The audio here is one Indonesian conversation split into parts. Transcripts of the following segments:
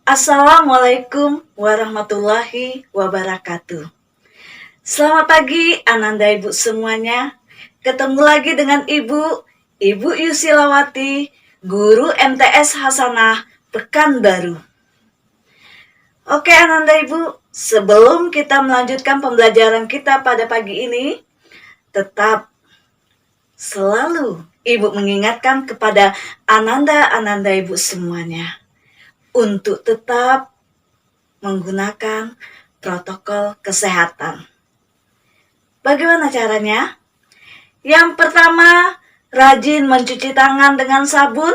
Assalamualaikum warahmatullahi wabarakatuh. Selamat pagi Ananda Ibu semuanya. Ketemu lagi dengan Ibu Yusilawati, Guru MTS Hasanah Pekanbaru. Oke Ananda Ibu, sebelum kita melanjutkan pembelajaran kita pada pagi ini, tetap selalu Ibu mengingatkan kepada Ananda Ibu semuanya untuk tetap menggunakan protokol kesehatan. Bagaimana caranya? Yang pertama, rajin mencuci tangan dengan sabun.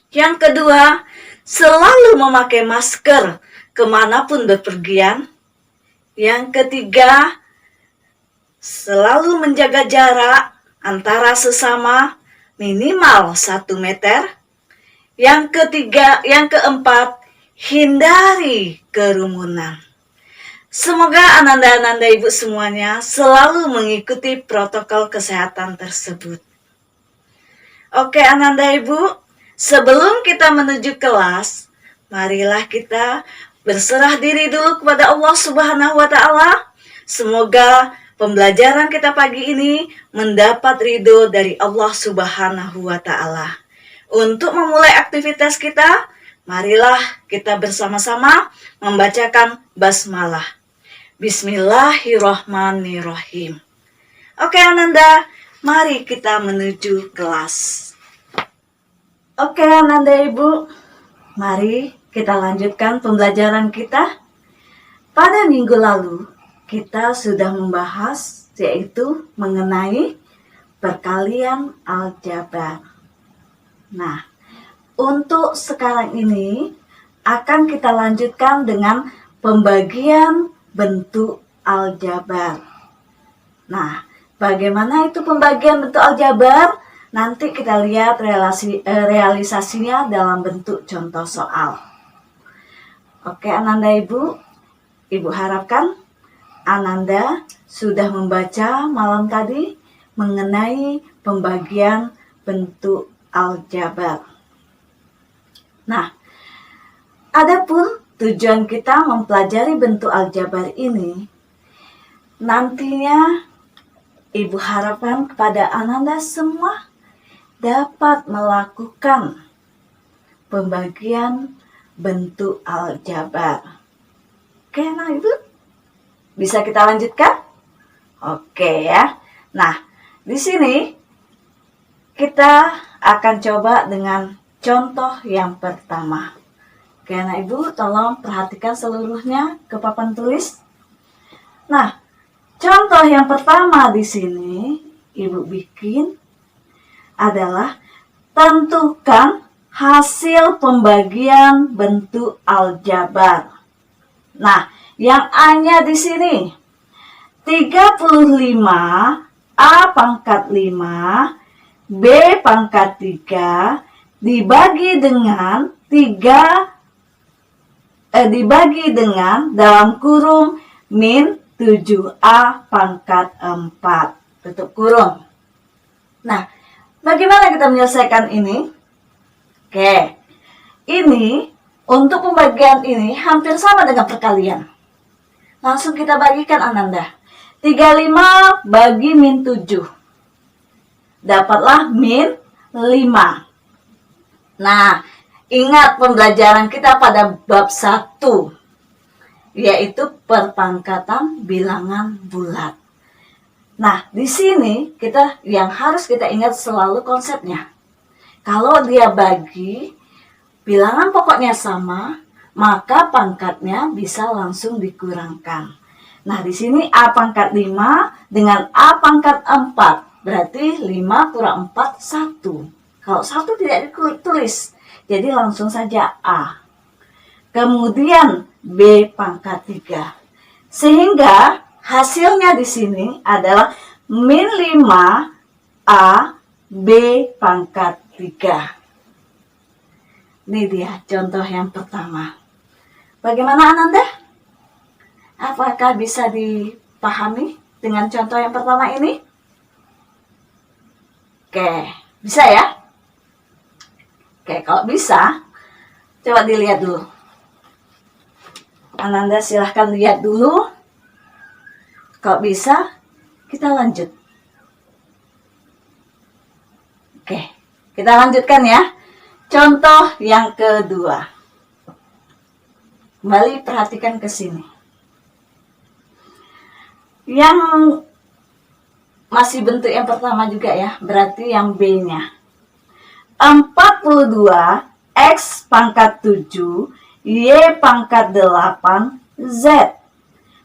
Yang kedua, selalu memakai masker kemanapun bepergian. Yang ketiga, selalu menjaga jarak antara sesama minimal 1 meter. Yang keempat, hindari kerumunan. Semoga Ananda Ibu semuanya selalu mengikuti protokol kesehatan tersebut. Oke Ananda Ibu, sebelum kita menuju kelas, marilah kita berserah diri dulu kepada Allah Subhanahu wa Ta'ala. Semoga pembelajaran kita pagi ini mendapat ridho dari Allah Subhanahu wa Ta'ala. Untuk memulai aktivitas kita, marilah kita bersama-sama membacakan basmalah. Bismillahirrahmanirrahim. Oke Ananda, mari kita menuju kelas. Oke Ananda Ibu, mari kita lanjutkan pembelajaran kita. Pada minggu lalu, kita sudah membahas yaitu mengenai perkalian aljabar. Nah, untuk sekarang ini akan kita lanjutkan dengan pembagian bentuk aljabar. Nah, bagaimana itu pembagian bentuk aljabar? Nanti kita lihat realisasinya dalam bentuk contoh soal. Oke, Ananda Ibu harapkan Ananda sudah membaca malam tadi mengenai pembagian bentuk aljabar. Nah, adapun tujuan kita mempelajari bentuk aljabar ini, nantinya Ibu harapkan kepada Ananda semua dapat melakukan pembagian bentuk aljabar. Oke, nah Ibu, bisa kita lanjutkan? Oke ya. Nah, di sini kita akan coba dengan contoh yang pertama. Oke, nah Ibu tolong perhatikan seluruhnya ke papan tulis. Nah, contoh yang pertama di sini Ibu bikin adalah tentukan hasil pembagian bentuk aljabar. Nah, yang A-nya di sini 35 A pangkat 5 B pangkat 3 dibagi dengan dalam kurung min 7A pangkat 4 tutup kurung. Nah, bagaimana kita menyelesaikan ini? Oke, ini untuk pembagian ini hampir sama dengan perkalian. Langsung kita bagikan Ananda. 35 bagi min 7. Dapatlah min 5. Nah, ingat pembelajaran kita pada bab 1, yaitu perpangkatan bilangan bulat. Nah, di sini yang harus kita ingat selalu konsepnya. Kalau dia bagi, bilangan pokoknya sama, maka pangkatnya bisa langsung dikurangkan. Nah, di sini A pangkat 5 dengan A pangkat 4. Berarti 5 kurang 4, 1. Kalau 1 tidak ditulis, jadi langsung saja A. Kemudian B pangkat 3. Sehingga hasilnya di sini adalah min 5 A B pangkat 3. Ini dia contoh yang pertama. Bagaimana Ananda? Apakah bisa dipahami dengan contoh yang pertama ini? Oke, bisa ya? Oke, kalau bisa, Coba dilihat dulu. Ananda silahkan lihat dulu. Kalau bisa, kita lanjut. Oke, kita lanjutkan ya. Contoh yang kedua. Kembali perhatikan ke sini. Yang masih bentuk yang pertama juga ya, berarti yang B-nya. 42 X pangkat 7 Y pangkat 8 Z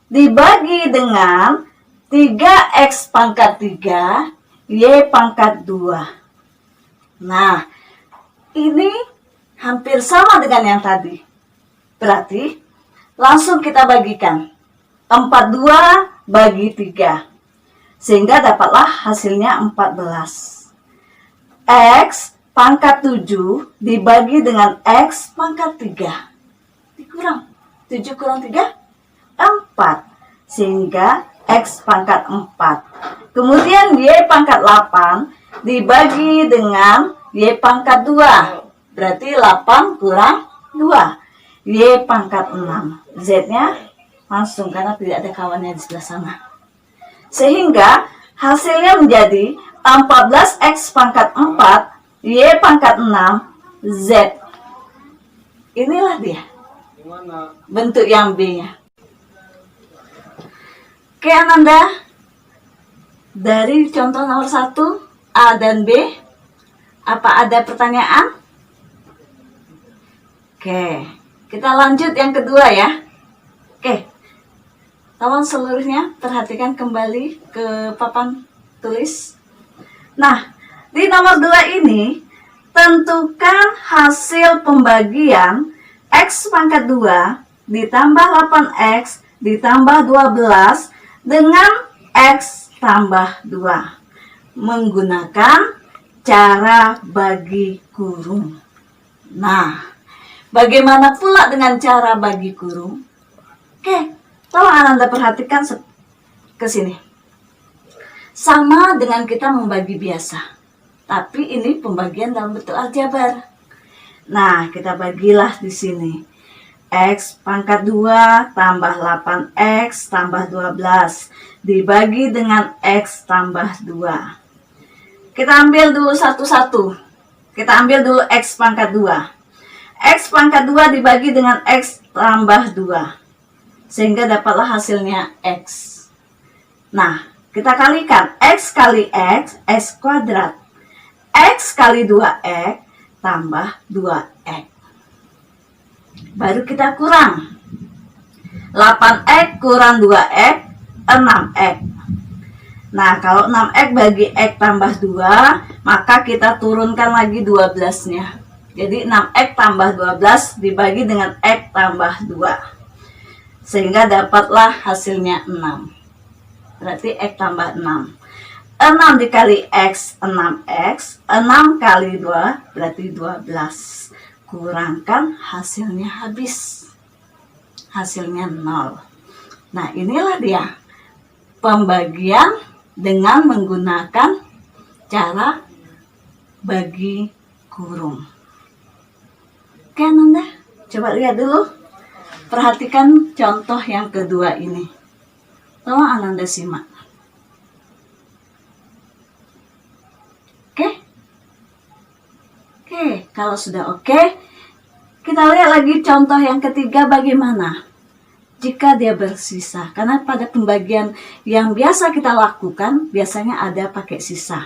dibagi dengan 3X pangkat 3 Y pangkat 2. Nah, ini hampir sama dengan yang tadi. Berarti langsung kita bagikan. 42 bagi 3. Sehingga dapatlah hasilnya 14. X pangkat 7 dibagi dengan X pangkat 3. Dikurang. 7 kurang 3? 4. Sehingga X pangkat 4. Kemudian Y pangkat 8 dibagi dengan Y pangkat 2. Berarti 8 kurang 2. Y pangkat 6. Z-nya langsung karena tidak ada kawannya di sebelah sana. Sehingga hasilnya menjadi 14X pangkat 4 Y pangkat 6 Z. Inilah dia bentuk yang B-nya. Oke Ananda, dari contoh nomor 1 A dan B, apa ada pertanyaan? Oke, kita lanjut yang kedua ya. Oke, tolong seluruhnya perhatikan kembali ke papan tulis. Nah, di nomor 2 ini, tentukan hasil pembagian X pangkat 2 ditambah 8X ditambah 12 dengan X tambah 2. Menggunakan cara bagi kurung. Nah, bagaimana pula dengan cara bagi kurung? Oke, tolong Ananda perhatikan ke sini. Sama dengan kita membagi biasa. Tapi ini pembagian dalam bentuk aljabar. Nah, kita bagilah di sini. X pangkat 2 tambah 8X tambah 12 dibagi dengan X tambah 2. Kita ambil dulu satu-satu. Kita ambil dulu X pangkat 2. X pangkat 2 dibagi dengan X tambah 2. Sehingga dapatlah hasilnya X. Nah, kita kalikan. X kali X, X kuadrat. X kali 2X tambah 2X. Baru kita kurang. 8X kurang 2X, 6X. Nah, kalau 6X bagi X tambah 2, maka kita turunkan lagi 12-nya. Jadi 6X tambah 12 dibagi dengan X tambah 2. Sehingga dapatlah hasilnya 6. Berarti X tambah 6. 6 dikali X, 6X. 6 kali 2 berarti 12. Kurangkan hasilnya habis. Hasilnya 0. Nah, inilah dia pembagian dengan menggunakan cara bagi kurung. Oke Ananda, coba lihat dulu. Perhatikan contoh yang kedua ini. Tolong Ananda simak. Oke? Oke, kalau sudah oke, kita lihat lagi contoh yang ketiga bagaimana jika dia bersisa. Karena pada pembagian yang biasa kita lakukan, biasanya ada pakai sisa.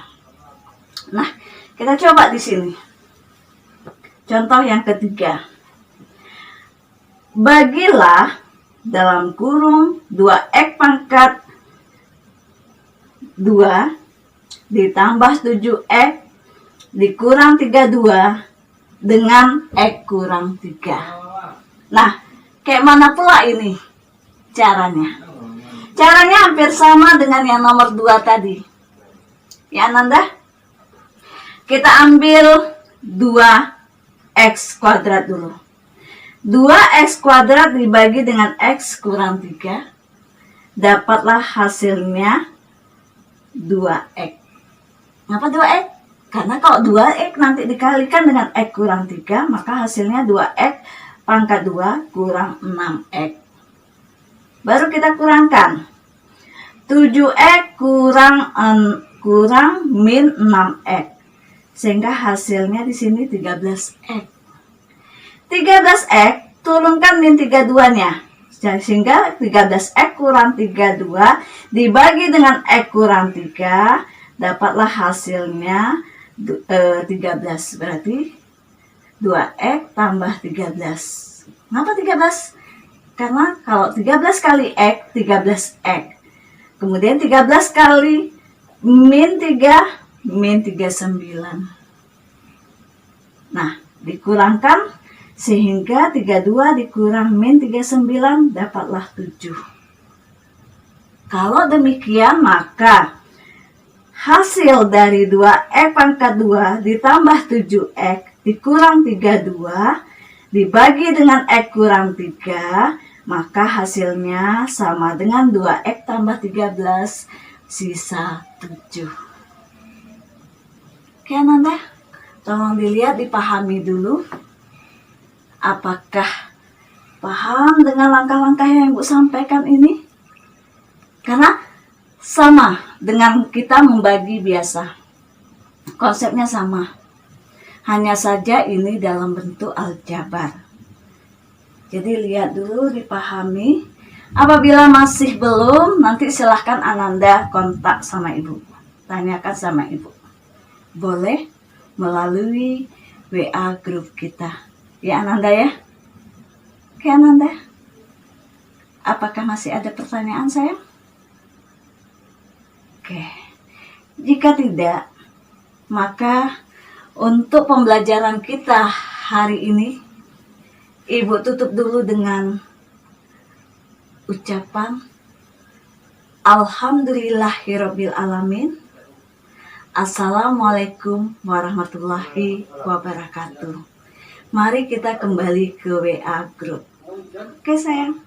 Nah, kita coba di sini. Contoh yang ketiga. Bagilah dalam kurung 2X pangkat 2 ditambah 7X dikurang 32 dengan X kurang 3. Nah, kayak mana pula ini caranya? Caranya hampir sama dengan yang nomor 2 tadi. Ya Ananda? Kita ambil 2X kuadrat dulu. 2X kuadrat dibagi dengan X kurang 3. Dapatlah hasilnya 2X. Kenapa 2X? Karena kalau 2x nanti dikalikan dengan x kurang 3, maka hasilnya 2x pangkat 2 kurang 6x. Baru kita kurangkan. 7x kurang min 6x. Sehingga hasilnya di sini 13x. 13x turunkan min 32-nya. Sehingga 13x kurang 32 dibagi dengan x kurang 3, dapatlah hasilnya 13. Berarti 2x tambah 13. Kenapa 13? Karena kalau 13 kali x, 13x. Kemudian 13 kali min 3, min 39. Nah, dikurangkan sehingga 32 dikurang min 39 dapatlah 7. Kalau demikian, maka hasil dari 2x pangkat 2 ditambah 7x dikurang 32 dibagi dengan x kurang 3, maka hasilnya sama dengan 2x tambah 13 sisa 7. Oke Ananda, tolong dilihat, dipahami dulu. Apakah paham dengan langkah-langkah yang Ibu sampaikan ini? Karena sama dengan kita membagi biasa. Konsepnya sama. Hanya saja ini dalam bentuk aljabar. Jadi lihat dulu, dipahami. Apabila masih belum, nanti silahkan Ananda kontak sama Ibu. Tanyakan sama Ibu. Boleh melalui WA grup kita. Ya Ananda ya? Oke Ananda. Apakah masih ada pertanyaan sayang? Oke. Jika tidak, maka untuk pembelajaran kita hari ini, Ibu tutup dulu dengan ucapan Alhamdulillahirabbil alamin. Assalamualaikum warahmatullahi wabarakatuh. Mari kita kembali ke WA group. Oke sayang.